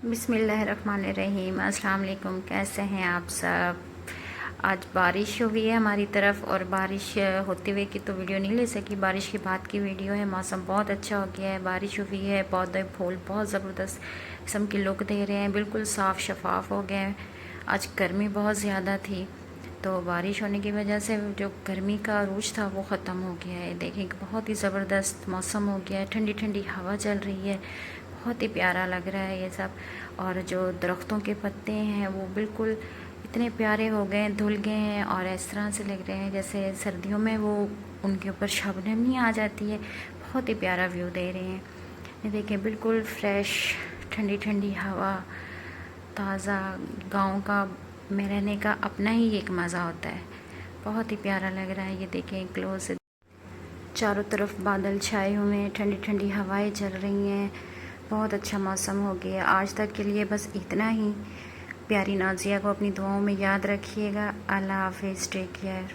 बिस्मिल्लाहिर्रहमानिर्रहीम। अस्सलाम वालेकुम। कैसे हैं आप सब? आज बारिश हुई है हमारी तरफ, और बारिश होते हुए की तो वीडियो नहीं ले सकी, बारिश के बाद की वीडियो है। मौसम बहुत अच्छा हो गया है, बारिश हुई है, पौधे फूल बहुत ज़बरदस्त किस्म की लुक दे रहे हैं, बिल्कुल साफ़ शफाफ हो गए हैं। आज गर्मी बहुत ज़्यादा थी, तो बारिश होने की वजह से जो गर्मी का अरूज था वो ख़त्म हो गया है। देखें कि बहुत ही ज़बरदस्त मौसम हो गया है, ठंडी ठंडी हवा चल रही है, बहुत ही प्यारा लग रहा है ये सब। और जो दरख्तों के पत्ते हैं वो बिल्कुल इतने प्यारे हो गए, धुल गए हैं, और इस तरह से लग रहे हैं जैसे सर्दियों में वो उनके ऊपर शबनम नहीं आ जाती है। बहुत ही प्यारा व्यू दे रहे हैं। ये देखें, बिल्कुल फ्रेश ठंडी ठंडी हवा, ताज़ा। गांव का में रहने का अपना ही एक मज़ा होता है, बहुत ही प्यारा लग रहा है। ये देखें क्लोज से, चारों तरफ बादल छाए हुए हैं, ठंडी ठंडी हवाएं चल रही हैं, बहुत अच्छा मौसम हो गया। आज तक के लिए बस इतना ही। प्यारी नाज़िया को अपनी दुआओं में याद रखिएगा। अल्लाह हाफिज़, टेक केयर।